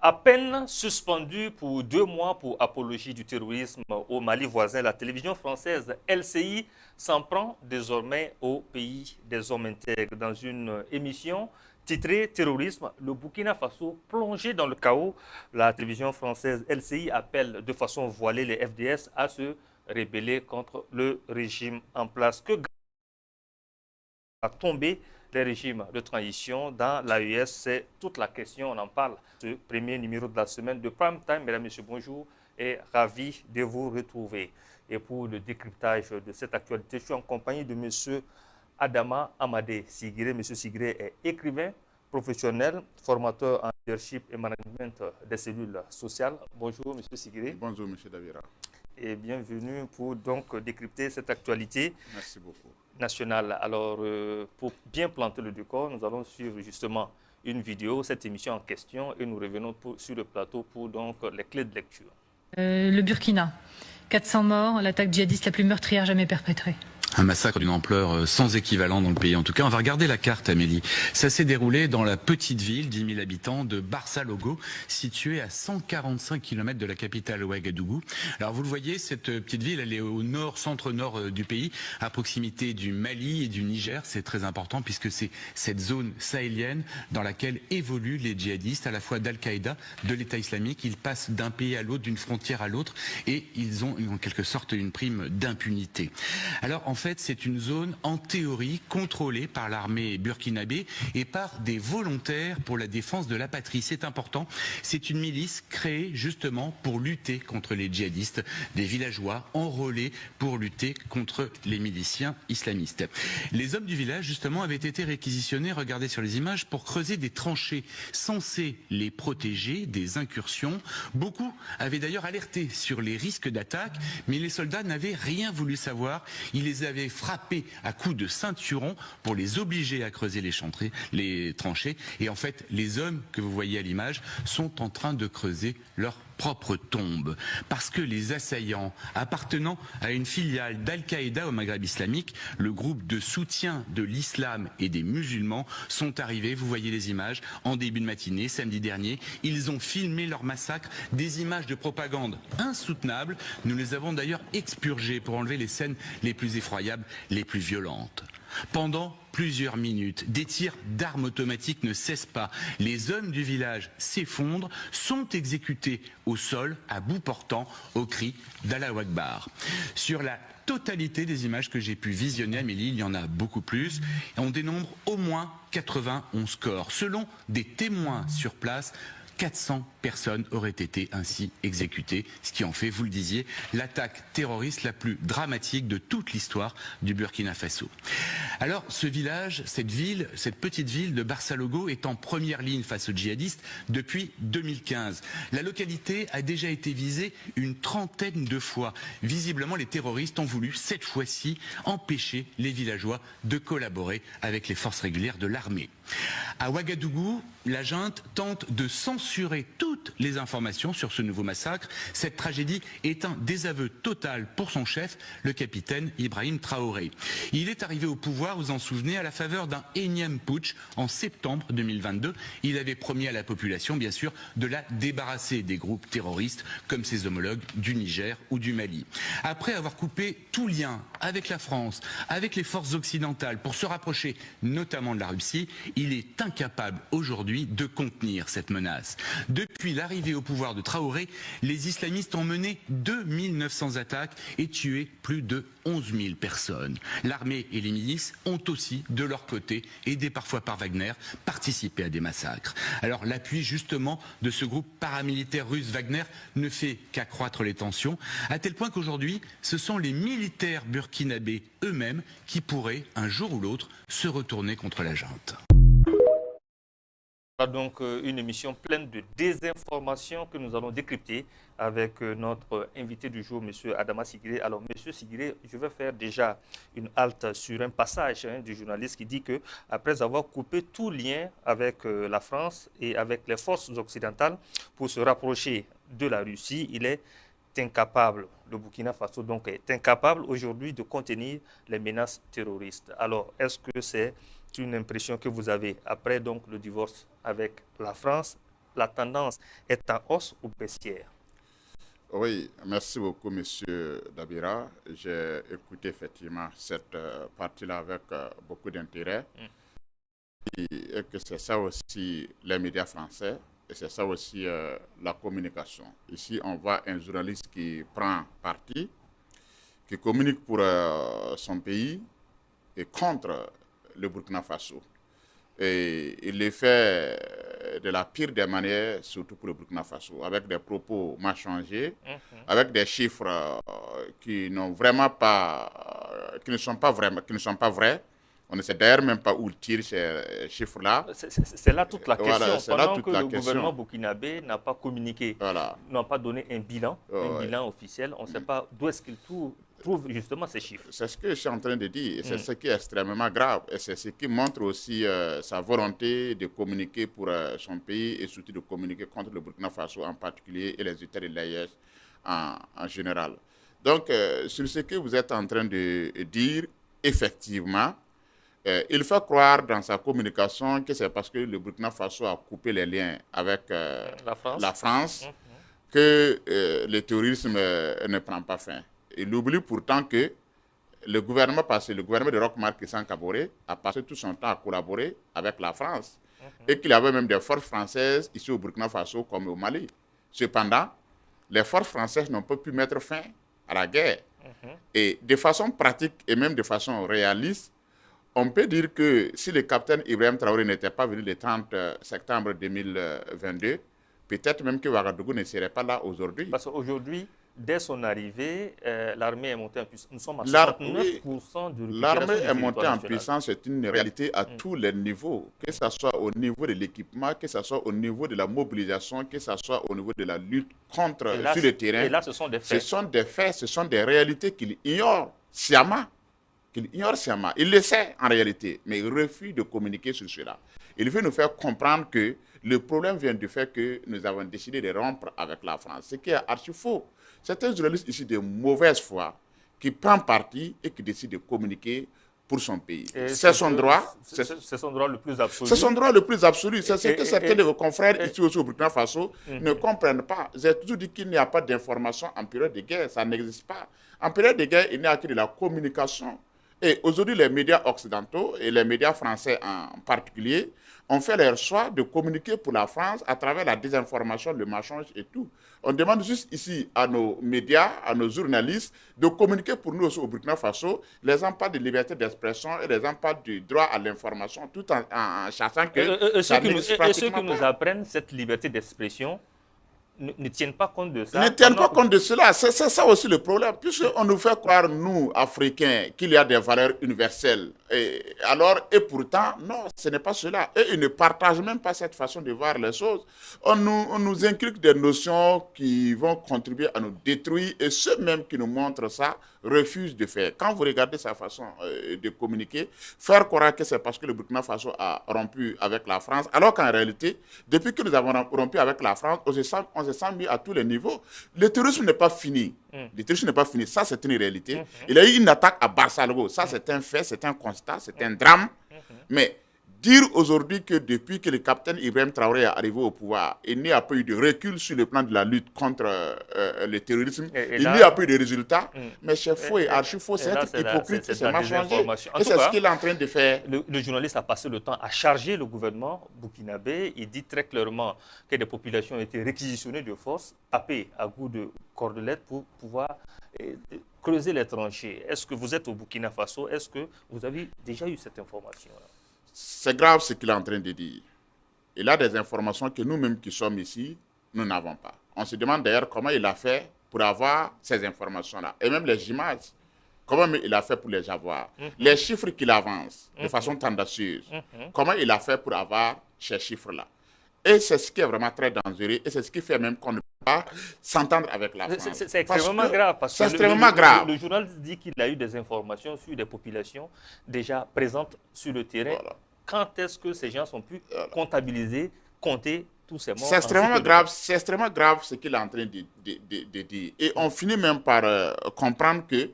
À peine suspendu pour 2 mois pour apologie du terrorisme au Mali voisin, la télévision française LCI s'en prend désormais au pays des hommes intègres. Dans une émission titrée Terrorisme, le Burkina Faso plongé dans le chaos, la télévision française LCI appelle de façon voilée les FDS à se rebeller contre le régime en place. Que a tombé les régimes de transition dans l'AES, c'est toute la question, on en parle. Ce premier numéro de la semaine de Prime Time, mesdames, messieurs, bonjour et ravi de vous retrouver. Et pour le décryptage de cette actualité, je suis en compagnie de monsieur Adama Amadé Sigiré. Monsieur Sigiré est écrivain, professionnel, formateur en leadership et management des cellules sociales. Bonjour monsieur Sigiré. Bonjour monsieur Davira. Et bienvenue pour donc décrypter cette actualité. Merci beaucoup. Nationale. Alors, pour bien planter le décor, nous allons suivre justement une vidéo, cette émission en question, et nous revenons sur le plateau pour donc les clés de lecture. Le Burkina, 400 morts, l'attaque djihadiste la plus meurtrière jamais perpétrée. Un massacre d'une ampleur sans équivalent dans le pays. En tout cas, on va regarder la carte, Amélie. Ça s'est déroulé dans la petite ville, 10 000 habitants, de Barça-Logo, située à 145 km de la capitale Ouagadougou. Alors, vous le voyez, cette petite ville, elle est au nord, centre-nord du pays, à proximité du Mali et du Niger. C'est très important puisque c'est cette zone sahélienne dans laquelle évoluent les djihadistes, à la fois d'Al-Qaïda, de l'État islamique. Ils passent d'un pays à l'autre, d'une frontière à l'autre, et ils ont en quelque sorte une prime d'impunité. Alors, en fait, c'est une zone en théorie contrôlée par l'armée burkinabé et par des volontaires pour la défense de la patrie. C'est important. C'est une milice créée justement pour lutter contre les djihadistes, des villageois enrôlés pour lutter contre les miliciens islamistes. Les hommes du village, justement, avaient été réquisitionnés, regardez sur les images, pour creuser des tranchées censées les protéger des incursions. Beaucoup avaient d'ailleurs alerté sur les risques d'attaque, mais les soldats n'avaient rien voulu savoir. Ils les avaient frappés à coups de ceinturon pour les obliger à creuser les tranchées. Et en fait, les hommes que vous voyez à l'image sont en train de creuser leur propre tombe. Parce que les assaillants appartenant à une filiale d'Al-Qaïda au Maghreb islamique, le groupe de soutien de l'islam et des musulmans, sont arrivés, vous voyez les images, en début de matinée, samedi dernier. Ils ont filmé leur massacre, des images de propagande insoutenables. Nous les avons d'ailleurs expurgées pour enlever les scènes les plus effroyables, les plus violentes. Pendant plusieurs minutes, des tirs d'armes automatiques ne cessent pas. Les hommes du village s'effondrent, sont exécutés au sol, à bout portant, au cri d'Allahu Akbar. Sur la totalité des images que j'ai pu visionner, Amélie, il y en a beaucoup plus. On dénombre au moins 91 corps. Selon des témoins sur place, 400 personnes auraient été ainsi exécutées, ce qui en fait, vous le disiez, l'attaque terroriste la plus dramatique de toute l'histoire du Burkina Faso. Alors, ce village, cette petite ville de Barça-Logo est en première ligne face aux djihadistes depuis 2015. La localité a déjà été visée une trentaine de fois. Visiblement, les terroristes ont voulu, cette fois-ci, empêcher les villageois de collaborer avec les forces régulières de l'armée. À Ouagadougou, la junte tente de censurer toutes les informations sur ce nouveau massacre. Cette tragédie est un désaveu total pour son chef, le capitaine Ibrahim Traoré. Il est arrivé au pouvoir, vous en souvenez, à la faveur d'un énième putsch en septembre 2022. Il avait promis à la population, bien sûr, de la débarrasser des groupes terroristes comme ses homologues du Niger ou du Mali. Après avoir coupé tout lien avec la France, avec les forces occidentales pour se rapprocher notamment de la Russie, il est incapable aujourd'hui de contenir cette menace. Depuis l'arrivée au pouvoir de Traoré, les islamistes ont mené 2900 attaques et tué plus de 11 000 personnes. L'armée et les milices ont aussi, de leur côté, aidés parfois par Wagner, participé à des massacres. Alors l'appui justement de ce groupe paramilitaire russe Wagner ne fait qu'accroître les tensions, à tel point qu'aujourd'hui, ce sont les militaires burkinabés eux-mêmes qui pourraient, un jour ou l'autre, se retourner contre la junte. Donc une émission pleine de désinformations que nous allons décrypter avec notre invité du jour, M. Adama Sigiré. Alors, M. Sigiré, je vais faire déjà une halte sur un passage du journaliste qui dit que après avoir coupé tout lien avec la France et avec les forces occidentales pour se rapprocher de la Russie, il est incapable, le Burkina Faso donc est incapable aujourd'hui de contenir les menaces terroristes. Alors, est-ce que c'est une impression que vous avez après donc le divorce avec la France, la tendance est en hausse ou baissière? Oui, merci beaucoup, Monsieur Dabira. J'ai écouté effectivement cette partie-là avec beaucoup d'intérêt. Et que c'est ça aussi les médias français, et c'est ça aussi la communication. Ici, on voit un journaliste qui prend parti, qui communique pour son pays et contre le Burkina Faso. Et il le fait de la pire des manières, surtout pour le Burkina Faso, avec des propos mal changés, avec des chiffres qui n'ont vraiment pas, qui ne sont pas vrais. On ne sait d'ailleurs même pas où il tire ces chiffres-là. C'est là toute la question. Voilà, Pendant que le gouvernement burkinabé n'a pas communiqué, n'a pas donné un bilan officiel, on ne sait pas d'où est-ce qu'il trouve justement ces chiffres. C'est ce que je suis en train de dire. Et c'est ce qui est extrêmement grave. Et c'est ce qui montre aussi sa volonté de communiquer pour son pays et surtout de communiquer contre le Burkina Faso en particulier et les États de l'AES en général. Donc, sur ce que vous êtes en train de dire, effectivement, il faut croire dans sa communication que c'est parce que le Burkina Faso a coupé les liens avec la France que le terrorisme ne prend pas fin. Il oublie pourtant que le gouvernement de Roch-Marc Christian Kaboré a passé tout son temps à collaborer avec la France et qu'il y avait même des forces françaises ici au Burkina Faso comme au Mali. Cependant, les forces françaises n'ont pas pu mettre fin à la guerre. Et de façon pratique et même de façon réaliste, on peut dire que si le capitaine Ibrahim Traoré n'était pas venu le 30 septembre 2022, peut-être même que Ouagadougou ne serait pas là aujourd'hui. Parce qu'aujourd'hui, dès son arrivée, l'armée est montée en puissance. Nous sommes à 69% de l'armée est montée en puissance, c'est une réalité à tous les niveaux, que ce soit au niveau de l'équipement, que ce soit au niveau de la mobilisation, que ce soit au niveau de la lutte contre sur le terrain. Et là, ce sont des faits. Ce sont des faits, ce sont des réalités qu'il ignore sciemment. Il le sait en réalité, mais il refuse de communiquer sur cela. Il veut nous faire comprendre que le problème vient du fait que nous avons décidé de rompre avec la France, ce qui est archi faux. C'est un journaliste ici de mauvaise foi qui prend parti et qui décide de communiquer pour son pays. C'est son droit. C'est son droit le plus absolu. C'est son droit le plus absolu. C'est ce que certains de vos confrères ici aussi au Burkina Faso ne comprennent pas. J'ai toujours dit qu'il n'y a pas d'information en période de guerre. Ça n'existe pas. En période de guerre, il n'y a que de la communication. Et aujourd'hui, les médias occidentaux et les médias français en particulier ont fait leur choix de communiquer pour la France à travers la désinformation, le mensonge et tout. On demande juste ici à nos médias, à nos journalistes, de communiquer pour nous aussi au Burkina Faso. Les gens parlent de liberté d'expression et les gens parlent du droit à l'information, tout en cherchant que ça n'existe pratiquement pas. Et ceux qui nous apprennent cette liberté d'expression ne tiennent pas compte de ça. Ne tiennent pas compte de cela. C'est ça aussi le problème. Puisqu'on nous fait croire, nous, Africains, qu'il y a des valeurs universelles. Et pourtant, non, ce n'est pas cela. Et ils ne partagent même pas cette façon de voir les choses. On nous inculque des notions qui vont contribuer à nous détruire. Et ceux même qui nous montrent ça refusent de faire. Quand vous regardez sa façon de communiquer, faire croire que c'est parce que le Burkina Faso a rompu avec la France, alors qu'en réalité, depuis que nous avons rompu avec la France, on se sent mis à tous les niveaux. Le terrorisme n'est pas fini. Le terrorisme n'est pas fini. Ça, c'est une réalité. Il y a eu une attaque à Barsalgo. Ça, c'est un fait, c'est un constat, c'est un drame. Mais dire aujourd'hui que depuis que le capitaine Ibrahim Traoré est arrivé au pouvoir, il n'y a pas eu de recul sur le plan de la lutte contre le terrorisme, il n'y a pas eu de résultats, mais c'est faux et archi faux, c'est être hypocrite, c'est mensonger. Et c'est ce qu'il est en train de faire. Le journaliste a passé le temps à charger le gouvernement burkinabé. Il dit très clairement que des populations ont été réquisitionnées de force, happées à goût de cordelette pour pouvoir creuser les tranchées. Est-ce que vous êtes au Burkina Faso? Est-ce que vous avez déjà eu cette information-là? C'est grave ce qu'il est en train de dire. Il a des informations que nous-mêmes qui sommes ici, nous n'avons pas. On se demande d'ailleurs comment il a fait pour avoir ces informations-là. Et même les images, comment il a fait pour les avoir. Les chiffres qu'il avance de façon tendancieuse, comment il a fait pour avoir ces chiffres-là. Et c'est ce qui est vraiment très dangereux et c'est ce qui fait même qu'on ne peut pas s'entendre avec la France. C'est extrêmement grave parce que le journaliste dit qu'il a eu des informations sur des populations déjà présentes sur le terrain. Voilà. Quand est-ce que ces gens sont pu comptabiliser, compter tous ces morts? C'est extrêmement grave ce qu'il est en train de dire. Et on finit même par comprendre que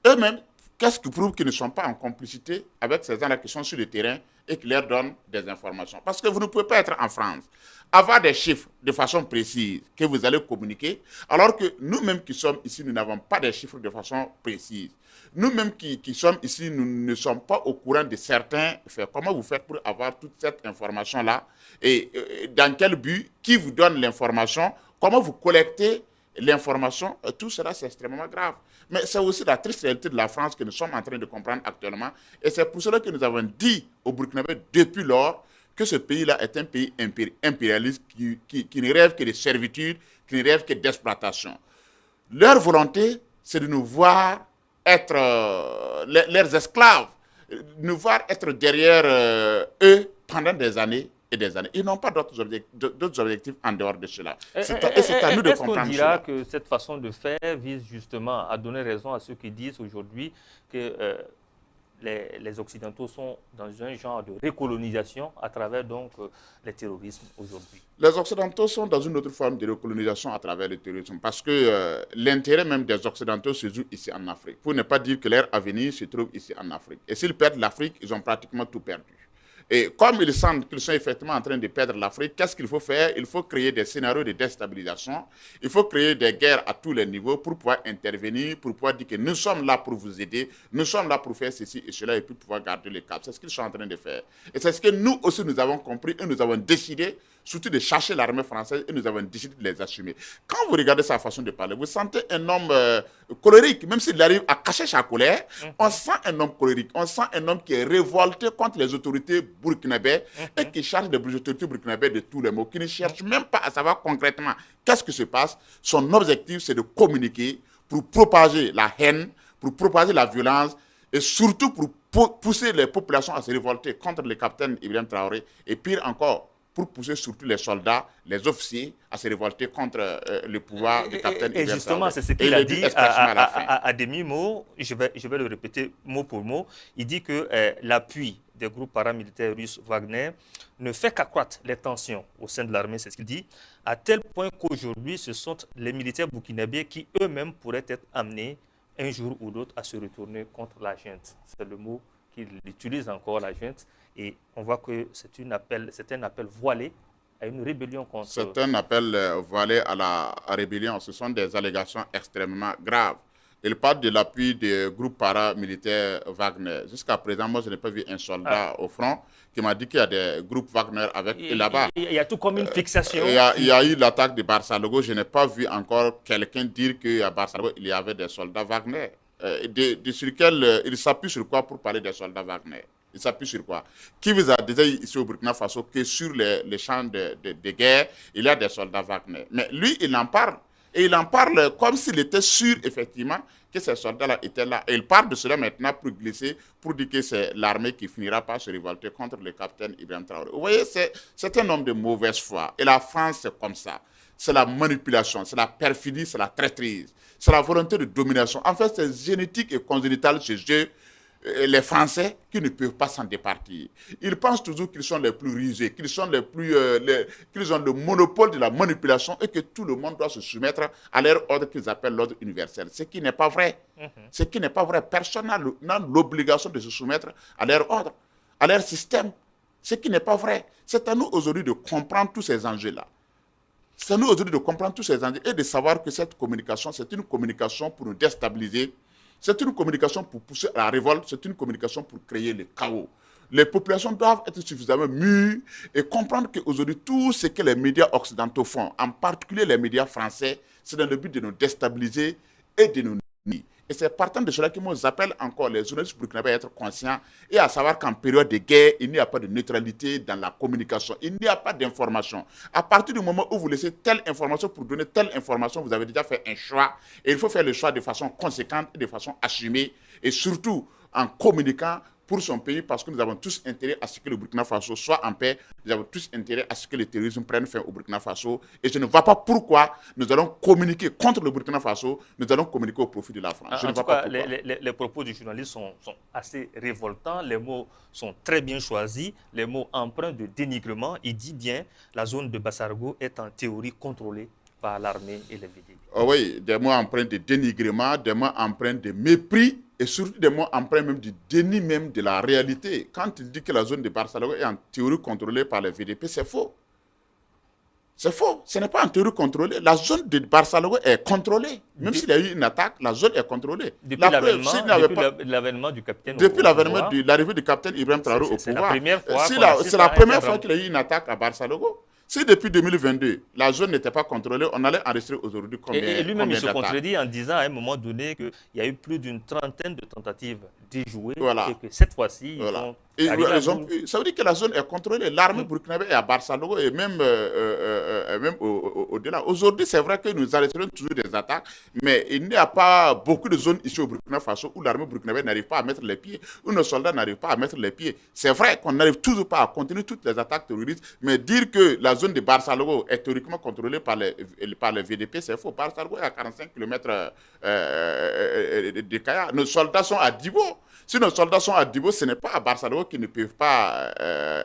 eux-mêmes, qu'est-ce qui prouve qu'ils ne sont pas en complicité avec ces gens-là qui sont sur le terrain et qui leur donnent des informations? Parce que vous ne pouvez pas être en France, avoir des chiffres de façon précise que vous allez communiquer, alors que nous-mêmes qui sommes ici, nous n'avons pas des chiffres de façon précise. Nous-mêmes qui sommes ici, nous ne sommes pas au courant de certains faits. Comment vous faites pour avoir toute cette information-là? Et dans quel but? Qui vous donne l'information? Comment vous collectez l'information? Tout cela, c'est extrêmement grave. Mais c'est aussi la triste réalité de la France que nous sommes en train de comprendre actuellement. Et c'est pour cela que nous avons dit au Burkinabé depuis lors que ce pays-là est un pays impérialiste qui ne rêve que de servitude, qui ne rêve que d'exploitation. Leur volonté, c'est de nous voir être leurs esclaves, nous voir être derrière eux pendant des années et des années. Ils n'ont pas d'autres objectifs en dehors de cela. C'est à nous de comprendre Est-ce qu'on dira cela. que cette façon de faire vise justement à donner raison à ceux qui disent aujourd'hui que les Occidentaux sont dans un genre de recolonisation à travers donc le terrorisme aujourd'hui? Les Occidentaux sont dans une autre forme de recolonisation à travers le terrorisme parce que l'intérêt même des Occidentaux se joue ici en Afrique. Pour ne pas dire que leur avenir se trouve ici en Afrique. Et s'ils perdent l'Afrique, ils ont pratiquement tout perdu. Et comme ils sentent qu'ils sont effectivement en train de perdre l'Afrique, qu'est-ce qu'il faut faire? Il faut créer des scénarios de déstabilisation. Il faut créer des guerres à tous les niveaux pour pouvoir intervenir, pour pouvoir dire que nous sommes là pour vous aider, nous sommes là pour faire ceci et cela et puis pouvoir garder le cap. C'est ce qu'ils sont en train de faire. Et c'est ce que nous aussi nous avons compris et nous avons décidé surtout de chercher l'armée française et nous avons décidé de les assumer. Quand vous regardez sa façon de parler, vous sentez un homme colérique, même s'il arrive à cacher sa colère, on sent un homme colérique, on sent un homme qui est révolté contre les autorités burkinabées et qui charge les autorités burkinabées de tous les maux, qui ne cherche même pas à savoir concrètement qu'est-ce qui se passe. Son objectif, c'est de communiquer pour propager la haine, pour propager la violence et surtout pour pousser les populations à se révolter contre le capitaine Ibrahim Traoré et pire encore, pour pousser surtout les soldats, les officiers à se révolter contre le pouvoir du capitaine Ibrahim Traoré. Et justement, c'est ce qu'il a dit à demi-mot, je vais le répéter mot pour mot, il dit que l'appui des groupes paramilitaires russes Wagner ne fait qu'accroître les tensions au sein de l'armée, c'est ce qu'il dit, à tel point qu'aujourd'hui, ce sont les militaires burkinabés qui eux-mêmes pourraient être amenés un jour ou l'autre à se retourner contre la junte. C'est le mot qu'il utilise encore, la junte. Et on voit que c'est un appel voilé à une rébellion contre... C'est un appel voilé à la rébellion. Ce sont des allégations extrêmement graves. Il parle de l'appui des groupes paramilitaires Wagner. Jusqu'à présent, moi, je n'ai pas vu un soldat au front qui m'a dit qu'il y a des groupes Wagner avec là-bas. Il y a tout comme une fixation. Il y a eu l'attaque de Barça-Logo. Je n'ai pas vu encore quelqu'un dire qu'à Barça-Logo, il y avait des soldats Wagner. Sur lequel il s'appuie sur quoi pour parler des soldats Wagner? Il s'appuie sur quoi? Qui vous a dit ici au Burkina Faso que sur les champs de guerre, il y a des soldats Wagner? Mais lui, il en parle. Et il en parle comme s'il était sûr, effectivement, que ces soldats-là étaient là. Et il parle de cela maintenant pour glisser, pour dire que c'est l'armée qui finira par se révolter contre le capitaine Ibrahim Traoré. Vous voyez, c'est un homme de mauvaise foi. Et la France, c'est comme ça. C'est la manipulation, c'est la perfidie, c'est la traîtrise. C'est la volonté de domination. En fait, c'est génétique et congénital chez eux. Les Français qui ne peuvent pas s'en départir. Ils pensent toujours qu'ils sont les plus rusés, qu'ils sont qu'ils ont le monopole de la manipulation et que tout le monde doit se soumettre à leur ordre qu'ils appellent l'ordre universel. Ce qui n'est pas vrai. Ce qui n'est pas vrai. Personne n'a l'obligation de se soumettre à leur ordre, à leur système. Ce qui n'est pas vrai. C'est à nous aujourd'hui de comprendre tous ces enjeux-là. C'est à nous aujourd'hui de comprendre tous ces enjeux et de savoir que cette communication, c'est une communication pour nous déstabiliser. C'est une communication pour pousser à la révolte, c'est une communication pour créer le chaos. Les populations doivent être suffisamment mûres et comprendre qu'aujourd'hui, tout ce que les médias occidentaux font, en particulier les médias français, c'est dans le but de nous déstabiliser et de nous nier. Et c'est partant de cela que moi j'appelle encore les journalistes burkinabés à être conscients et à savoir qu'en période de guerre, il n'y a pas de neutralité dans la communication. Il n'y a pas d'information. À partir du moment où vous laissez telle information pour donner telle information, vous avez déjà fait un choix. Et il faut faire le choix de façon conséquente et de façon assumée. Et surtout en communiquant pour son pays, parce que nous avons tous intérêt à ce que le Burkina Faso soit en paix. Nous avons tous intérêt à ce que le terrorisme prenne fin au Burkina Faso. Et je ne vois pas pourquoi nous allons communiquer contre le Burkina Faso, nous allons communiquer au profit de la France. Je ne vois pas pourquoi. Les propos du journaliste sont assez révoltants. Les mots sont très bien choisis. Les mots empreints de dénigrement. Il dit bien la zone de Bassargo est en théorie contrôlée par l'armée et les VDB. Oh oui, des mots empreints de dénigrement, des mots empreints de mépris et surtout des mots empreints même du déni même de la réalité. Quand il dit que la zone de Barcelone est en théorie contrôlée par les VDP, c'est faux. C'est faux, ce n'est pas en théorie contrôlée. La zone de Barcelone est contrôlée. Même s'il y a eu une attaque, la zone est contrôlée. Depuis l'avènement du capitaine Depuis l'arrivée du capitaine Ibrahim Traoré au pouvoir. C'est la première fois, c'est la première fois qu'il y a eu une attaque à Barcelone. Si depuis 2022, la zone n'était pas contrôlée, on allait enregistrer aujourd'hui combien d'attaques. Et lui-même, il se contredit en disant à un moment donné qu'il y a eu plus d'une trentaine de tentatives d'échouer et que cette fois-ci, ça veut dire que la zone est contrôlée. L'armée burkinabé est à Barcelone et même au-delà. Aujourd'hui, c'est vrai que nous arrêterons toujours des attaques, mais il n'y a pas beaucoup de zones ici au Burkina Faso où l'armée burkinabé n'arrive pas à mettre les pieds, où nos soldats n'arrivent pas à mettre les pieds. C'est vrai qu'on n'arrive toujours pas à continuer toutes les attaques terroristes, mais dire que la zone de Barcelone est théoriquement contrôlée par les VDP, c'est faux. Barcelone est à 45 km de Kaya. Nos soldats sont à Dibo. Si nos soldats sont à Dibo, ce n'est pas à Barcelone qu'ils ne peuvent pas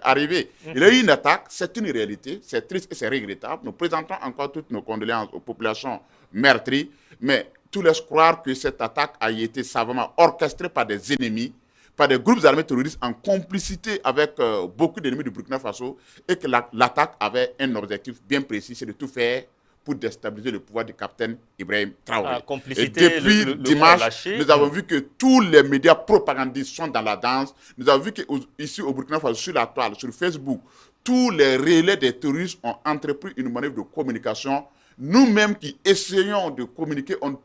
arriver. Il y a eu une attaque, c'est une réalité, c'est triste et c'est regrettable. Nous présentons encore toutes nos condoléances aux populations meurtries, mais tout laisse croire que cette attaque a été savamment orchestrée par des ennemis, par des groupes armés terroristes en complicité avec beaucoup d'ennemis du Burkina Faso et que l'attaque avait un objectif bien précis, c'est de tout faire pour déstabiliser le pouvoir du capitaine Ibrahim Traoré. Et depuis dimanche, nous avons vu que tous les médias propagandistes sont dans la danse. Nous avons vu qu'ici au Burkina Faso, sur la toile, sur Facebook, tous les relais des terroristes ont entrepris une manœuvre de communication. Nous-mêmes qui essayons de communiquer, on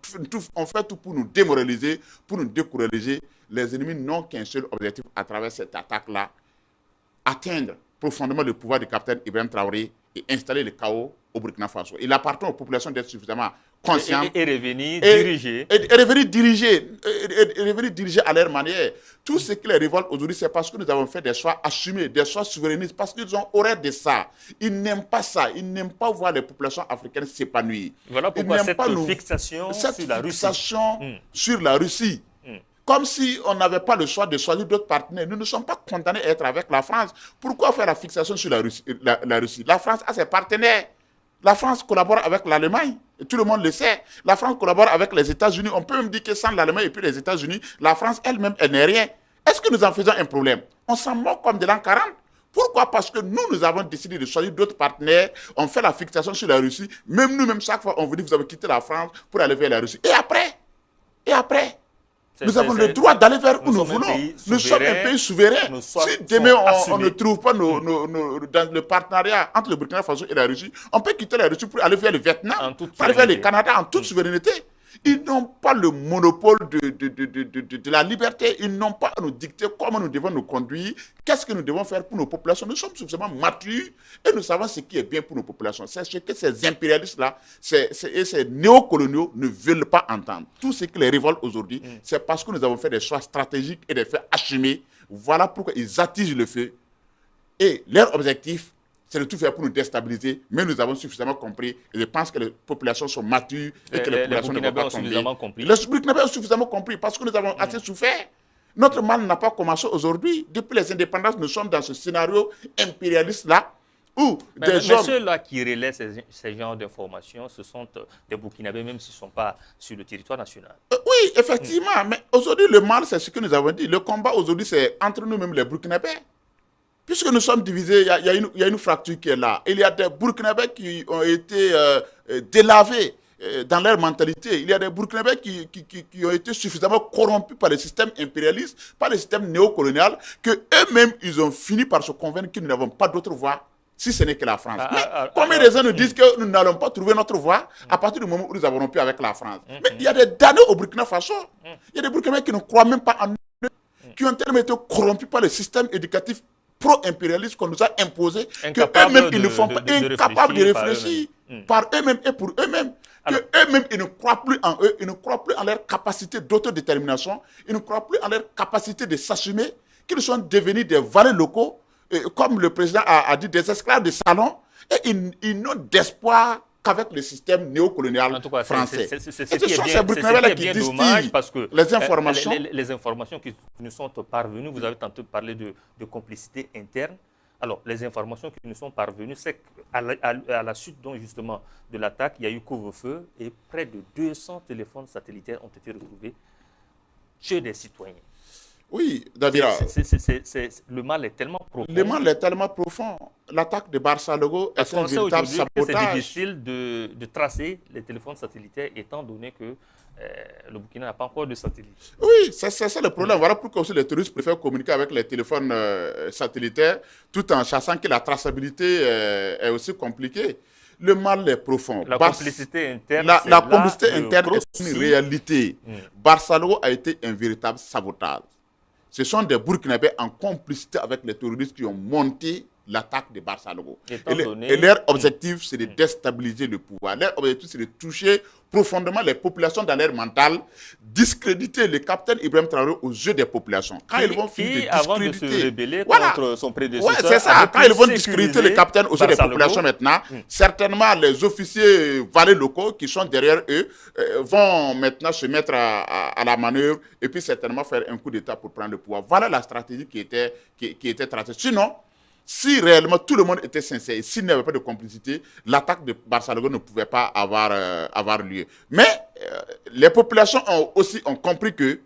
fait tout pour nous démoraliser, pour nous décourager. Les ennemis n'ont qu'un seul objectif à travers cette attaque-là, atteindre profondément le pouvoir du capitaine Ibrahim Traoré et installer le chaos au Burkina Faso. Il appartient aux populations d'être suffisamment conscientes. Et revenir diriger. Et revenir diriger à leur manière. Tout ce qui les révolte aujourd'hui, c'est parce que nous avons fait des choix assumés, des choix souverainistes, parce qu'ils ont horreur de ça. Ils n'aiment pas ça. Ils n'aiment pas voir les populations africaines s'épanouir. Voilà pourquoi cette fixation sur la Russie. Comme si on n'avait pas le choix de choisir d'autres partenaires. Nous ne sommes pas condamnés à être avec la France. Pourquoi faire la fixation sur la Russie? La France a ses partenaires. La France collabore avec l'Allemagne. Et tout le monde le sait. La France collabore avec les États-Unis. On peut même dire que sans l'Allemagne et puis les États-Unis, la France elle-même, elle n'est rien. Est-ce que nous en faisons un problème? On s'en moque comme de l'an 40. Pourquoi? Parce que nous avons décidé de choisir d'autres partenaires. On fait la fixation sur la Russie. Même nous-mêmes, chaque fois, on vous dit vous avez quitté la France pour aller vers la Russie. Et après nous avons le droit d'aller vers où nous voulons. Nous sommes un pays souverain. Si demain on ne trouve pas dans le partenariat entre le Burkina Faso et la Russie, on peut quitter la Russie pour aller vers le Vietnam, pour aller vers le Canada en toute souveraineté. Ils n'ont pas le monopole de la liberté. Ils n'ont pas à nous dicter comment nous devons nous conduire. Qu'est-ce que nous devons faire pour nos populations? Nous sommes suffisamment matures et nous savons ce qui est bien pour nos populations. C'est ce que ces impérialistes-là et ces néocoloniaux ne veulent pas entendre. Tout ce qui les révolte aujourd'hui, c'est parce que nous avons fait des choix stratégiques et des faits assumés. Voilà pourquoi ils attisent le feu. Et leur objectif, c'est de tout faire pour nous déstabiliser, mais nous avons suffisamment compris. Et je pense que les populations sont matures et que les populations ne vont pas tomber. Les Burkinabés ont suffisamment compris parce que nous avons assez souffert. Notre mal n'a pas commencé aujourd'hui. Depuis les indépendances, nous sommes dans ce scénario impérialiste-là où mais ceux-là qui relaient ces genres d'informations, ce sont des Burkinabés, même s'ils ne sont pas sur le territoire national. Oui, effectivement. Mais aujourd'hui, le mal, c'est ce que nous avons dit. Le combat aujourd'hui, c'est entre nous-mêmes les Burkinabés. Puisque nous sommes divisés, il y a une fracture qui est là. Il y a des Burkinabés qui ont été délavés dans leur mentalité. Il y a des Burkinabés qui ont été suffisamment corrompus par le système impérialiste, par le système néocolonial, qu'eux-mêmes, ils ont fini par se convaincre que nous n'avons pas d'autre voie, si ce n'est que la France. Mais combien de gens nous disent que nous n'allons pas trouver notre voie à partir du moment où nous avons rompu avec la France? Mais il y a des damnés au Burkina Faso. Il y a des Burkinabés qui ne croient même pas en eux, qui ont tellement été corrompus par le système éducatif pro-impérialiste qu'on nous a imposé, qu'eux-mêmes, ils ne font pas, incapables de réfléchir par eux-mêmes et pour eux-mêmes. Qu'eux-mêmes, ils ne croient plus en eux, ils ne croient plus en leur capacité d'autodétermination, ils ne croient plus en leur capacité de s'assumer, qu'ils sont devenus des valets locaux, comme le président a dit, des esclaves de salon, et ils n'ont d'espoir qu'avec le système néocolonial français. C'est bien dommage parce que les informations qui nous sont parvenues, vous avez tantôt parlé de complicité interne. Alors, les informations qui nous sont parvenues, c'est qu'à la suite donc, justement de l'attaque, il y a eu couvre-feu et près de 200 téléphones satellitaires ont été retrouvés chez des citoyens. Oui, Dabira. Le mal est tellement profond. Le mal est tellement profond. L'attaque de Barça-Logo est un véritable sabotage. C'est difficile de tracer les téléphones satellitaires étant donné que le Burkina n'a pas encore de satellite. Oui, c'est ça le problème. Voilà pourquoi aussi les terroristes préfèrent communiquer avec les téléphones satellitaires tout en sachant que la traçabilité est aussi compliquée. Le mal est profond. La complicité interne, la complicité interne est une réalité. Barça-Logo a été un véritable sabotage. Ce sont des Burkinabés en complicité avec les terroristes qui ont monté l'attaque de Barça-Logo. Et leur objectif, c'est de déstabiliser le pouvoir. Leur objectif, c'est de toucher profondément les populations dans leur mental, discréditer le capitaine Ibrahim Traoré aux yeux des populations. Quand ils vont finir de avant de se rebeller contre son prédécesseur, c'est ça. Quand ils vont discréditer le capitaine aux yeux des populations maintenant, certainement les officiers valets locaux qui sont derrière eux vont maintenant se mettre à la manœuvre et puis certainement faire un coup d'État pour prendre le pouvoir. Voilà la stratégie qui était tracée. Sinon, si réellement tout le monde était sincère et s'il n'y avait pas de complicité, l'attaque de Barça-Logo ne pouvait pas avoir lieu. Mais les populations ont compris que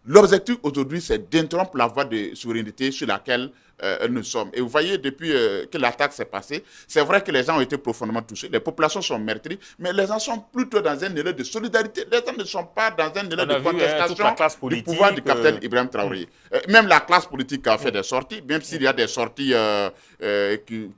l'objectif aujourd'hui, c'est d'interrompre la voie de souveraineté sur laquelle nous sommes. Et vous voyez, depuis que l'attaque s'est passée, c'est vrai que les gens ont été profondément touchés, les populations sont meurtries, mais les gens sont plutôt dans un élan de solidarité. Les gens ne sont pas dans un élan de contestation du pouvoir du capitaine Ibrahim Traoré. Même la classe politique a fait des sorties, même s'il y a des sorties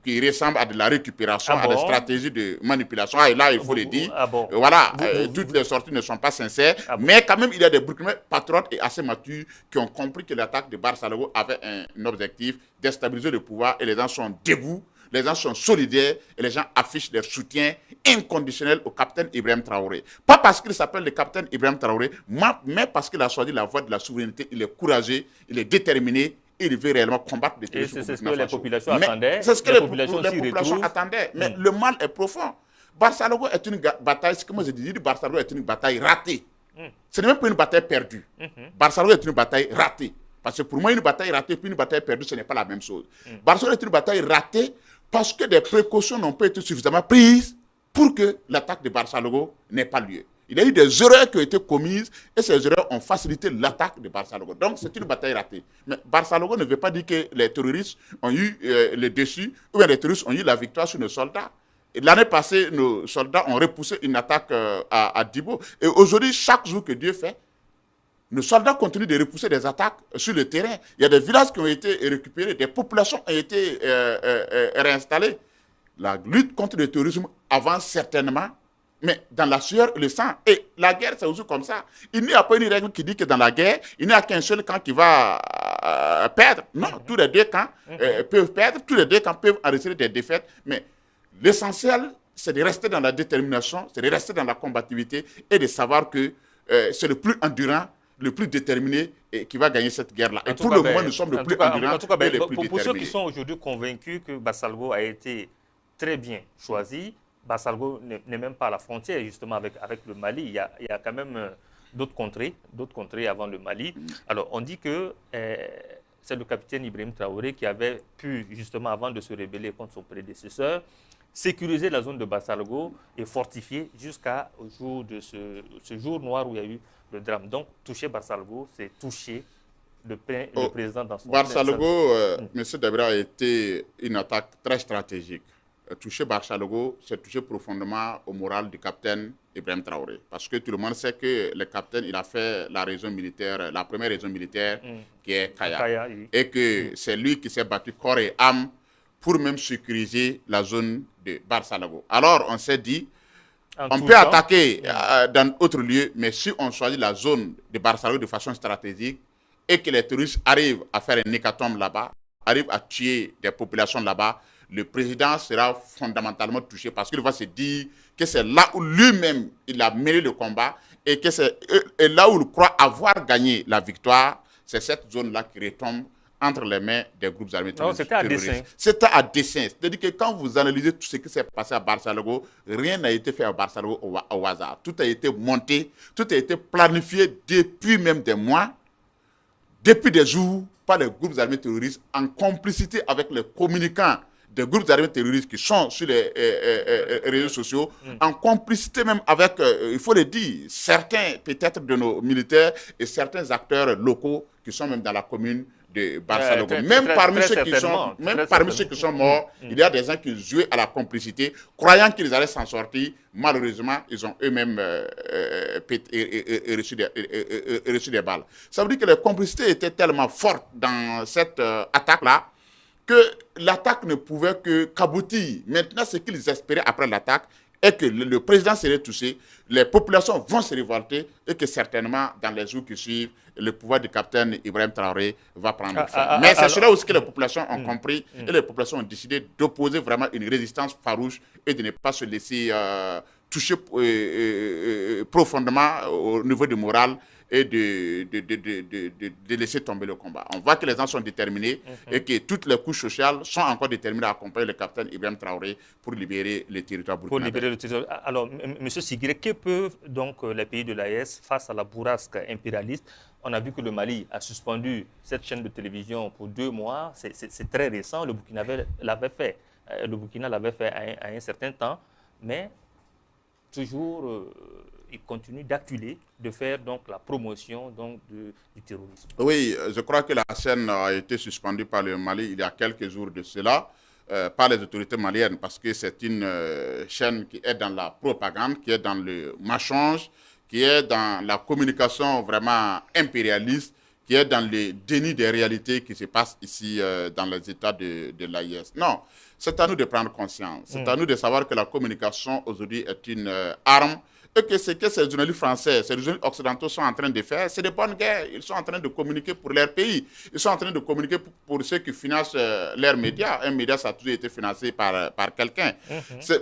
qui ressemblent à de la récupération, à des stratégies de manipulation. Et là, il faut le dire. Voilà, toutes les sorties ne sont pas sincères, mais quand même, il y a des Burkinabés patriotes et assez matures qui ont compris que l'attaque de Barça-Logo avait un objectif, déstabiliser le pouvoir, et les gens sont debout, les gens sont solidaires et les gens affichent leur soutien inconditionnel au capitaine Ibrahim Traoré. Pas parce qu'il s'appelle le capitaine Ibrahim Traoré, mais parce qu'il a choisi la voie de la souveraineté, il est courageux, il est déterminé, il veut réellement combattre les terroristes. C'est ce que les populations attendaient. C'est ce que les populations attendaient. Mais le mal est profond. Barça-Logo est une bataille, ce que moi je dis, Barça-Logo est une bataille ratée. Ce n'est même pas une bataille perdue. Barça-Logo est une bataille ratée. Parce que pour moi, une bataille ratée puis une bataille perdue, ce n'est pas la même chose. Barça-Logo est une bataille ratée parce que des précautions n'ont pas été suffisamment prises pour que l'attaque de Barça-Logo n'ait pas lieu. Il y a eu des erreurs qui ont été commises et ces erreurs ont facilité l'attaque de Barça-Logo. Donc, c'est une bataille ratée. Mais Barça-Logo ne veut pas dire que les terroristes ont eu le dessus ou bien les terroristes ont eu la victoire sur nos soldats. L'année passée, nos soldats ont repoussé une attaque à Dibo. Et aujourd'hui, chaque jour que Dieu fait, nos soldats continuent de repousser des attaques sur le terrain. Il y a des villages qui ont été récupérés, des populations ont été réinstallées. La lutte contre le terrorisme avance certainement, mais dans la sueur et le sang. Et la guerre, c'est aussi comme ça. Il n'y a pas une règle qui dit que dans la guerre, il n'y a qu'un seul camp qui va perdre. Non, tous les deux camps peuvent perdre, tous les deux camps peuvent enregistrer des défaites, mais l'essentiel, c'est de rester dans la détermination, c'est de rester dans la combativité et de savoir que c'est le plus endurant, le plus déterminé et qui va gagner cette guerre-là. Et pour le moment, nous sommes le plus endurants et les plus déterminés. Pour ceux qui sont aujourd'hui convaincus que Barça-Logo a été très bien choisi, Barça-Logo n'est même pas à la frontière justement avec le Mali. Il y a quand même d'autres contrées avant le Mali. Alors, on dit que c'est le capitaine Ibrahim Traoré qui avait pu, justement, avant de se rebeller contre son prédécesseur, sécuriser la zone de Barça-Logo et fortifier jusqu'au jour de ce jour noir où il y a eu le drame. Donc, toucher Barça-Logo, c'est toucher le président dans son... Barça-Logo, M. Dabira, a été une attaque très stratégique. Toucher Barça-Logo, c'est toucher profondément au moral du capitaine Ibrahim Traoré. Parce que tout le monde sait que le capitaine, il a fait la région militaire, la première région militaire, qui est Kaya. Et que c'est lui qui s'est battu corps et âme pour même sécuriser la zone de Barça-Logo. Alors, on s'est dit, on peut attaquer dans d'autres lieux, mais si on choisit la zone de Barça-Logo de façon stratégique et que les terroristes arrivent à faire un hécatombe là-bas, arrivent à tuer des populations là-bas, le président sera fondamentalement touché parce qu'il va se dire que c'est là où lui-même il a mené le combat et que c'est là où il croit avoir gagné la victoire, c'est cette zone-là qui retombe entre les mains des groupes armés terroristes. C'était à dessein. C'était à dessein. C'est-à-dire que quand vous analysez tout ce qui s'est passé à Barça-Logo, rien n'a été fait à Barça-Logo au hasard. Tout a été monté, tout a été planifié depuis même des mois, depuis des jours, par les groupes armés terroristes, en complicité avec les communicants des groupes armés terroristes qui sont sur les réseaux sociaux, en complicité même avec, il faut le dire, certains peut-être de nos militaires et certains acteurs locaux qui sont même dans la commune de Barça-Logo. Même parmi ceux qui sont morts, il y a des gens qui jouaient à la complicité, croyant qu'ils allaient s'en sortir. Malheureusement, ils ont eux-mêmes reçu des balles. Ça veut dire que la complicité était tellement forte dans cette attaque-là que l'attaque ne pouvait qu'aboutir. Maintenant, ce qu'ils espéraient après l'attaque est que le président serait touché, les populations vont se révolter et que certainement, dans les jours qui suivent, le pouvoir du capitaine Ibrahim Traoré va prendre fin. Mais c'est cela aussi que les populations ont compris et les populations ont décidé d'opposer vraiment une résistance farouche et de ne pas se laisser toucher profondément au niveau du moral et de laisser tomber le combat. On voit que les gens sont déterminés et que toutes les couches sociales sont encore déterminées à accompagner le capitaine Ibrahim Traoré pour libérer le territoire burkinabé. Alors, M. Sigire, que peuvent donc les pays de l'AES face à la bourrasque impérialiste? On a vu que le Mali a suspendu cette chaîne de télévision pour 2 mois. C'est très récent. Le Burkina l'avait fait. Le Burkina l'avait fait à un certain temps. Mais toujours, il continue d'acculer, de faire donc la promotion donc, du terrorisme. Oui, je crois que la chaîne a été suspendue par le Mali il y a quelques jours de cela, par les autorités maliennes, parce que c'est une chaîne qui est dans la propagande, qui est dans le mensonge, qui est dans la communication vraiment impérialiste, qui est dans le déni des réalités qui se passent ici dans les États de l'AIS. Non, c'est à nous de prendre conscience. C'est à nous de savoir que la communication aujourd'hui est une arme et que ce que ces journalistes français, ces journalistes occidentaux sont en train de faire, c'est de bonnes guerres. Ils sont en train de communiquer pour leur pays. Ils sont en train de communiquer pour ceux qui financent leurs médias. Un média, ça a toujours été financé par quelqu'un.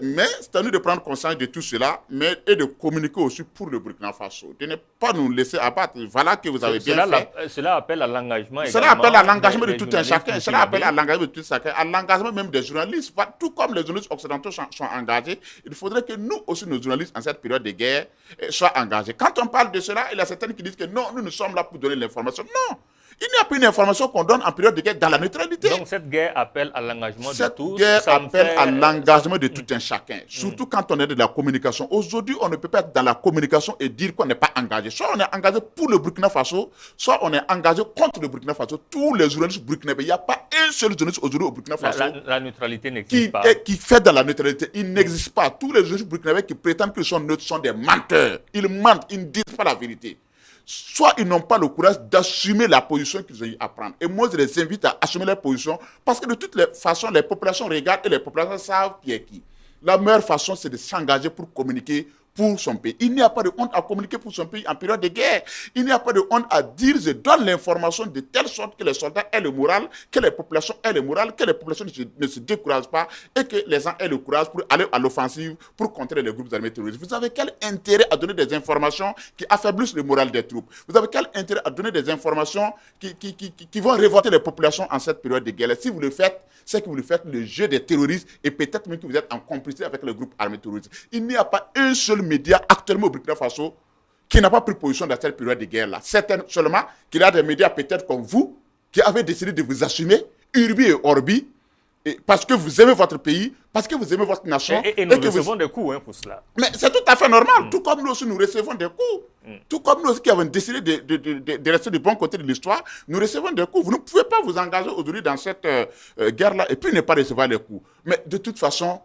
Mais c'est à nous de prendre conscience de tout cela, mais et de communiquer aussi pour le Burkina Faso. De ne pas nous laisser abattre. Voilà que vous avez bien fait. Cela appelle à l'engagement. Cela appelle à l'engagement de tout un chacun. Cela appelle à l'engagement de tout un chacun. À l'engagement même des journalistes. Tout comme les journalistes occidentaux sont engagés, il faudrait que nous aussi, nos journalistes, en cette période de guerre, soient engagés. Quand on parle de cela, il y a certains qui disent que non, nous sommes là pour donner l'information. Non, il n'y a pas une information qu'on donne en période de guerre dans la neutralité. Donc cette guerre appelle à l'engagement de tous. Cette guerre appelle à l'engagement de tout un chacun. Surtout quand on est de la communication. Aujourd'hui, on ne peut pas être dans la communication et dire qu'on n'est pas engagé. Soit on est engagé pour le Burkina Faso, soit on est engagé contre le Burkina Faso. Tous les journalistes burkinabés, il n'y a pas un seul journaliste aujourd'hui au Burkina Faso la neutralité n'existe pas. Qui fait dans la neutralité. Il n'existe pas. Tous les journalistes burkinabés qui prétendent qu'ils sont neutres sont des menteurs. Ils mentent, ils ne disent pas la vérité. Soit ils n'ont pas le courage d'assumer la position qu'ils ont eu à prendre. Et moi, je les invite à assumer leur position parce que de toutes les façons, les populations regardent et les populations savent qui est qui. La meilleure façon, c'est de s'engager pour communiquer pour son pays. Il n'y a pas de honte à communiquer pour son pays en période de guerre. Il n'y a pas de honte à dire je donne l'information de telle sorte que les soldats aient le moral, que les populations aient le moral, que les populations ne se découragent pas et que les gens aient le courage pour aller à l'offensive pour contrer les groupes armés terroristes. Vous avez quel intérêt à donner des informations qui affaiblissent le moral des troupes? Vous avez quel intérêt à donner des informations qui vont révolter les populations en cette période de guerre? Et si vous le faites, c'est que vous le faites le jeu des terroristes et peut-être même que vous êtes en complicité avec les groupes armés terroristes. Il n'y a pas un seul média actuellement au Burkina Faso qui n'a pas pris position dans cette période de guerre-là. C'est seulement qu'il y a des médias peut-être comme vous qui avez décidé de vous assumer, urbi et orbi, parce que vous aimez votre pays, parce que vous aimez votre nation. Et nous recevons des coups pour cela. Mais c'est tout à fait normal. Tout comme nous aussi, nous recevons des coups. Tout comme nous aussi qui avons décidé de rester du bon côté de l'histoire, nous recevons des coups. Vous ne pouvez pas vous engager aujourd'hui dans cette guerre-là et puis ne pas recevoir les coups. Mais de toute façon,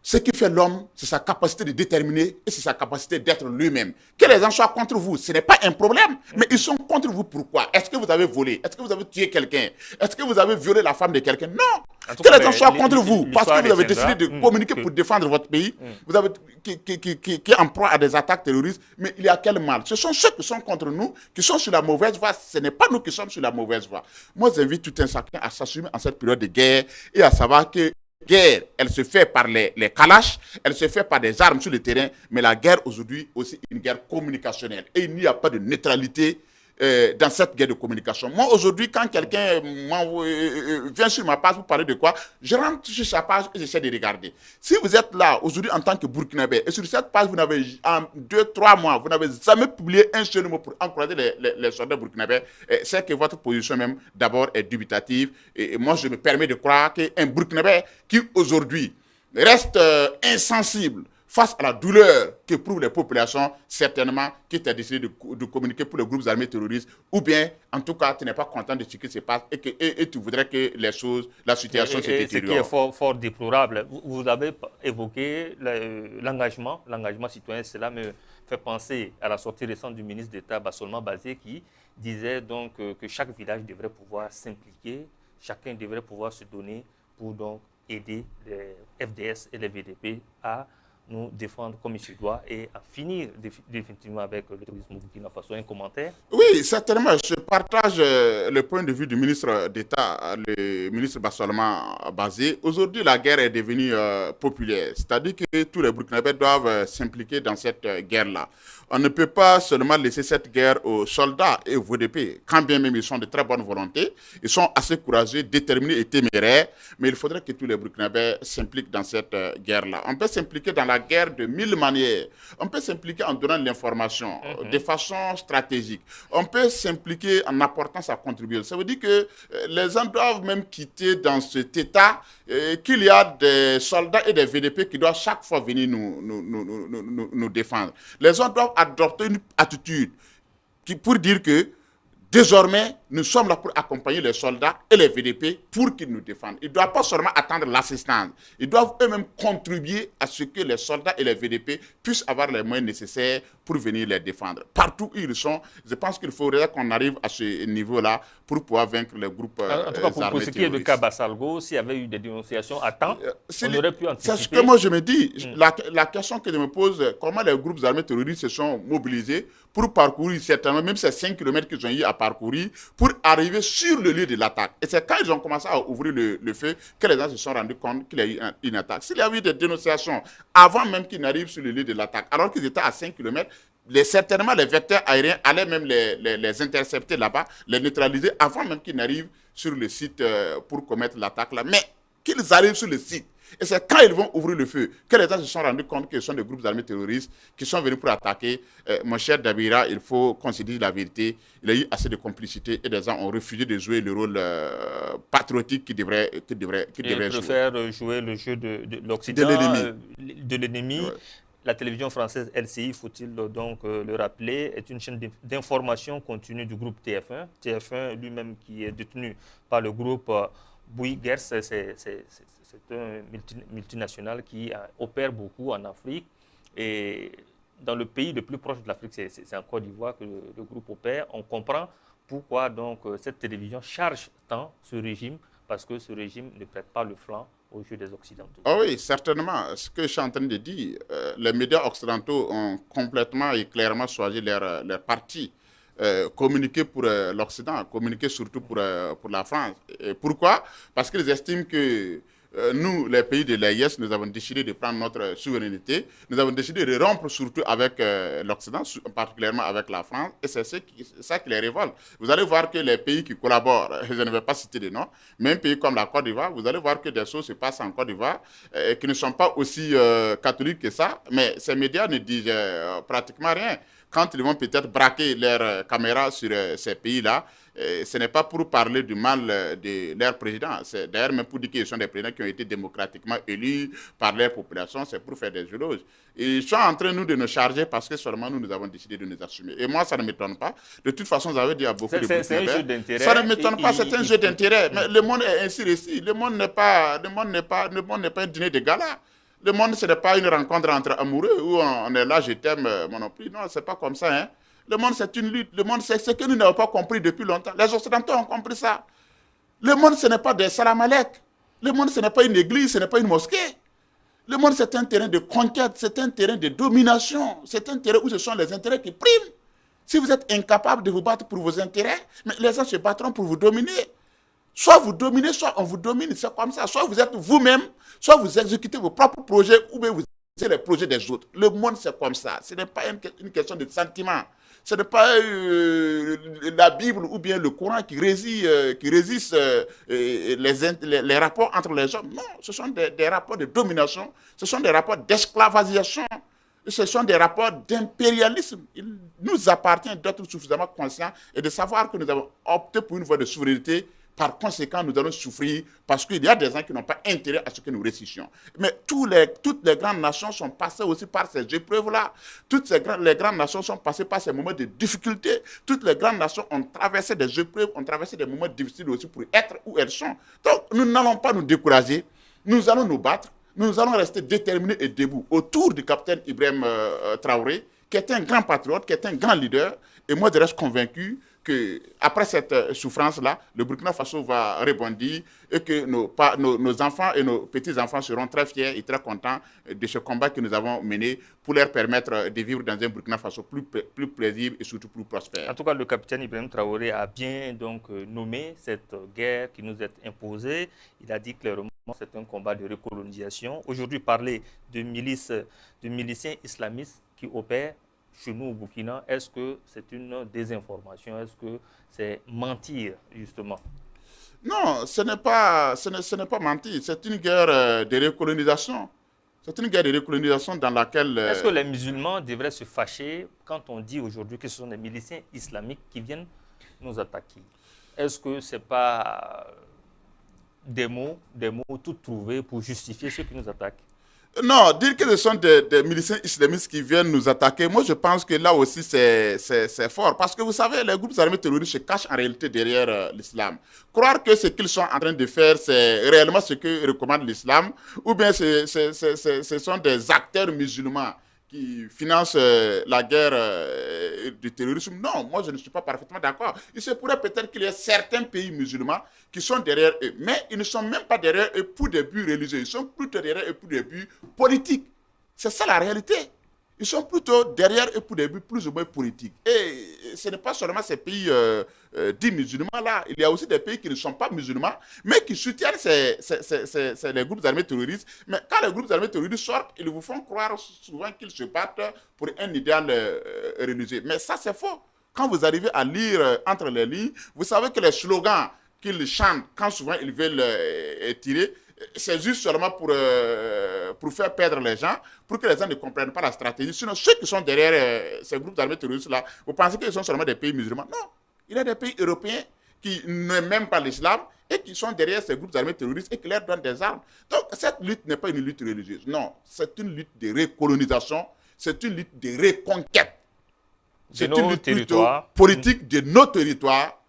ce qui fait l'homme, c'est sa capacité de déterminer et c'est sa capacité d'être lui-même. Que les gens soient contre vous, ce n'est pas un problème. Mais ils sont contre vous pourquoi? Est-ce que vous avez volé? Est-ce que vous avez tué quelqu'un? Est-ce que vous avez violé la femme de quelqu'un? Non. Que les gens soient contre vous parce que vous avez décidé de communiquer pour défendre votre pays, vous avez, qui est en proie à des attaques terroristes. Mais il y a quel mal? Ce sont ceux qui sont contre nous, qui sont sur la mauvaise voie. Ce n'est pas nous qui sommes sur la mauvaise voie. Moi, j'invite tout un chacun à s'assumer en cette période de guerre et à savoir que guerre, elle se fait par les kalash, elle se fait par des armes sur le terrain, mais la guerre aujourd'hui aussi une guerre communicationnelle. Et il n'y a pas de neutralité dans cette guerre de communication. Moi, aujourd'hui, quand quelqu'un vient sur ma page pour parler de quoi, je rentre sur sa page et j'essaie de regarder. Si vous êtes là, aujourd'hui, en tant que Burkinabé, et sur cette page, vous n'avez, en 2-3 mois, vous n'avez jamais publié un seul mot pour encourager les soldats burkinabés, c'est que votre position même, d'abord, est dubitative. Et moi, je me permets de croire qu'un Burkinabé qui, aujourd'hui, reste insensible face à la douleur qu'éprouvent les populations, certainement, qui t'a décidé de communiquer pour les groupes armés terroristes, ou bien, en tout cas, tu n'es pas content de ce qui se passe et tu voudrais que les choses, la situation se détériore. Ce qui est fort déplorable, vous avez évoqué l'engagement citoyen. Cela me fait penser à la sortie récente du ministre d'État Bassolma Bazé qui disait donc que chaque village devrait pouvoir s'impliquer, chacun devrait pouvoir se donner pour donc aider les FDS et les VDP à nous défendre comme il se doit et à finir définitivement avec le terrorisme au Burkina Faso. Un commentaire? Oui, certainement. Je partage le point de vue du ministre d'État, le ministre Bassolma Bazé. Aujourd'hui, la guerre est devenue populaire. C'est-à-dire que tous les Burkinabés doivent s'impliquer dans cette guerre-là. On ne peut pas seulement laisser cette guerre aux soldats et aux VDP, quand bien même ils sont de très bonne volonté, ils sont assez courageux, déterminés et téméraires, mais il faudrait que tous les Burkinabés s'impliquent dans cette guerre-là. On peut s'impliquer dans la guerre de 1000 manières. On peut s'impliquer en donnant de l'information de façon stratégique. On peut s'impliquer en apportant sa contribution. Ça veut dire que les gens doivent même quitter dans cet état qu'il y a des soldats et des VDP qui doivent chaque fois venir nous défendre. Les gens doivent adopter une attitude pour dire que désormais, nous sommes là pour accompagner les soldats et les VDP pour qu'ils nous défendent. Ils ne doivent pas seulement attendre l'assistance. Ils doivent eux-mêmes contribuer à ce que les soldats et les VDP puissent avoir les moyens nécessaires pour venir les défendre. Partout où ils sont, je pense qu'il faudrait qu'on arrive à ce niveau-là pour pouvoir vaincre les groupes armés. En tout cas, pour ce qui est de Kabasalgo, s'il y avait eu des dénonciations à temps, on aurait pu anticiper. C'est ce que moi je me dis. La question que je me pose, comment les groupes armés terroristes se sont mobilisés pour parcourir certainement, même ces 5 km qu'ils ont eu à parcourir, pour arriver sur le lieu de l'attaque. Et c'est quand ils ont commencé à ouvrir le feu que les gens se sont rendus compte qu'il y a eu une attaque. S'il y a eu des dénonciations avant même qu'ils n'arrivent sur le lieu de l'attaque, alors qu'ils étaient à 5 km, certainement les vecteurs aériens allaient même les intercepter là-bas, les neutraliser avant même qu'ils n'arrivent sur le site pour commettre l'attaque là. Mais qu'ils arrivent sur le site, et c'est quand ils vont ouvrir le feu que les gens se sont rendus compte que ce sont des groupes armés terroristes qui sont venus pour attaquer. Mon cher Dabira, il faut qu'on se dise la vérité. Il y a eu assez de complicité et des gens ont refusé de jouer le rôle patriotique qu'ils devraient jouer. Ils préfèrent jouer le jeu de l'Occident, de l'ennemi. Ouais. La télévision française LCI, faut-il donc le rappeler, est une chaîne d'information continue du groupe TF1. TF1 lui-même qui est détenu par le groupe Bouygues, c'est un multinational qui opère beaucoup en Afrique. Et dans le pays le plus proche de l'Afrique, c'est en Côte d'Ivoire que le groupe opère. On comprend pourquoi donc cette télévision charge tant ce régime, parce que ce régime ne prête pas le flanc aux jeux des Occidentaux. Ah oui, certainement. Ce que je suis en train de dire, les médias occidentaux ont complètement et clairement choisi leur parti. Communiquer pour l'Occident, communiquer surtout pour la France. Et pourquoi? Parce qu'ils estiment que nous, les pays de l'AIS, nous avons décidé de prendre notre souveraineté. Nous avons décidé de rompre surtout avec l'Occident, particulièrement avec la France. Et c'est ça qui les révolte. Vous allez voir que les pays qui collaborent, je ne vais pas citer de noms, mais un pays comme la Côte d'Ivoire, vous allez voir que des choses se passent en Côte d'Ivoire qui ne sont pas aussi catholiques que ça. Mais ces médias ne disent pratiquement rien. Quand ils vont peut-être braquer leurs caméras sur ces pays-là, ce n'est pas pour parler du mal de leur président. C'est d'ailleurs même pour dire qu'ils sont des présidents qui ont été démocratiquement élus par leur population, c'est pour faire des éloges. Ils sont en train, nous, de nous charger parce que seulement nous avons décidé de nous assumer. Et moi, ça ne m'étonne pas. De toute façon, vous avez dit à beaucoup de c'est un jeu d'intérêt. Ça ne m'étonne pas, c'est un jeu d'intérêt. Mais le monde est ainsi réussi. Le monde n'est pas un dîner de gala. Le monde, ce n'est pas une rencontre entre amoureux où on est là, je t'aime, mon non plus. Non, ce n'est pas comme ça. Hein. Le monde, c'est une lutte. Le monde, c'est ce que nous n'avons pas compris depuis longtemps. Les Occidentaux ont compris ça. Le monde, ce n'est pas des salamalek. Le monde, ce n'est pas une église, ce n'est pas une mosquée. Le monde, c'est un terrain de conquête, c'est un terrain de domination. C'est un terrain où ce sont les intérêts qui priment. Si vous êtes incapable de vous battre pour vos intérêts, mais les gens se battront pour vous dominer. Soit vous dominez, soit on vous domine, c'est comme ça. Soit vous êtes vous-même, soit vous exécutez vos propres projets, ou bien vous exécutez les projets des autres. Le monde, c'est comme ça. Ce n'est pas une question de sentiment. Ce n'est pas la Bible ou bien le Coran qui résiste les rapports entre les hommes. Non, ce sont des rapports de domination, ce sont des rapports d'esclavagisation, ce sont des rapports d'impérialisme. Il nous appartient d'être suffisamment conscients et de savoir que nous avons opté pour une voie de souveraineté. Par conséquent, nous allons souffrir parce qu'il y a des gens qui n'ont pas intérêt à ce que nous récissons. Mais toutes les grandes nations sont passées aussi par ces épreuves-là. Les grandes nations sont passées par ces moments de difficulté. Toutes les grandes nations ont traversé des épreuves, ont traversé des moments difficiles aussi pour être où elles sont. Donc, nous n'allons pas nous décourager. Nous allons nous battre. Nous allons rester déterminés et debout autour du capitaine Ibrahim Traoré, qui est un grand patriote, qui est un grand leader. Et moi, je reste convaincu qu'après cette souffrance-là, le Burkina Faso va rebondir et que nos enfants et nos petits-enfants seront très fiers et très contents de ce combat que nous avons mené pour leur permettre de vivre dans un Burkina Faso plus paisible et surtout plus prospère. En tout cas, le capitaine Ibrahim Traoré a bien donc nommé cette guerre qui nous est imposée. Il a dit clairement que c'est un combat de recolonisation. Aujourd'hui, parler de miliciens islamistes qui opèrent chez nous au Burkina, est-ce que c'est une désinformation? Est-ce que c'est mentir, justement? Non, ce n'est pas mentir. C'est une guerre de recolonisation. C'est une guerre de recolonisation dans laquelle... Est-ce que les musulmans devraient se fâcher quand on dit aujourd'hui que ce sont des miliciens islamiques qui viennent nous attaquer? Est-ce que ce n'est pas des mots tout trouvés pour justifier ceux qui nous attaquent? Non, dire que ce sont des miliciens islamistes qui viennent nous attaquer, moi je pense que là aussi c'est fort. Parce que vous savez, les groupes armés terroristes se cachent en réalité derrière l'islam. Croire que ce qu'ils sont en train de faire, c'est réellement ce que recommande l'islam, ou bien ce sont des acteurs musulmans qui financent la guerre du terrorisme. Non, moi je ne suis pas parfaitement d'accord. Il se pourrait peut-être qu'il y ait certains pays musulmans qui sont derrière eux, mais ils ne sont même pas derrière eux pour des buts religieux, ils sont plutôt derrière eux pour des buts politiques. C'est ça la réalité. Ils sont plutôt derrière eux pour des buts plus ou moins politiques. Et ce n'est pas seulement ces pays dits musulmans-là. Il y a aussi des pays qui ne sont pas musulmans, mais qui soutiennent les groupes armés terroristes. Mais quand les groupes armés terroristes sortent, ils vous font croire souvent qu'ils se battent pour un idéal religieux. Mais ça, c'est faux. Quand vous arrivez à lire entre les lignes, vous savez que les slogans qu'ils chantent, quand souvent ils veulent tirer, c'est juste seulement pour faire perdre les gens, pour que les gens ne comprennent pas la stratégie. Sinon, ceux qui sont derrière ces groupes armés terroristes-là, vous pensez qu'ils sont seulement des pays musulmans? Non, il y a des pays européens qui n'aiment même pas l'islam et qui sont derrière ces groupes armés terroristes et qui leur donnent des armes. Donc, cette lutte n'est pas une lutte religieuse. Non, c'est une lutte de recolonisation, c'est une lutte de reconquête. C'est une lutte plutôt politique de nos territoires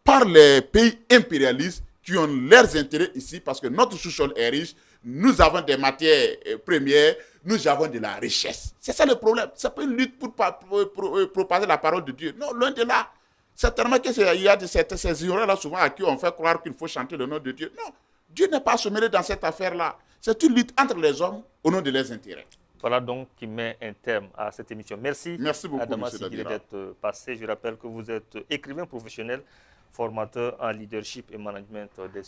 par les pays impérialistes qui ont leurs intérêts ici parce que notre sous-sol est riche, nous avons des matières premières, nous avons de la richesse. C'est ça le problème. Ce n'est pas une lutte pour propager la parole de Dieu. Non, loin de là. Certainement qu'il y a ces ignorants-là souvent à qui on fait croire qu'il faut chanter le nom de Dieu. Non, Dieu n'est pas mêlé dans cette affaire-là. C'est une lutte entre les hommes au nom de leurs intérêts. Voilà donc qui met un terme à cette émission. Merci beaucoup, Adama Sigiri d'être passé. Je rappelle que vous êtes écrivain professionnel, formateur en leadership et management des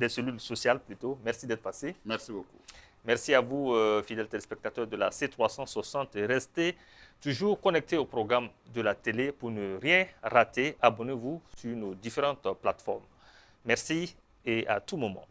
cellules sociales plutôt. Merci d'être passé. Merci beaucoup. Merci à vous, fidèles téléspectateurs de la C360. Et restez toujours connectés au programme de la télé pour ne rien rater. Abonnez-vous sur nos différentes plateformes. Merci et à tout moment.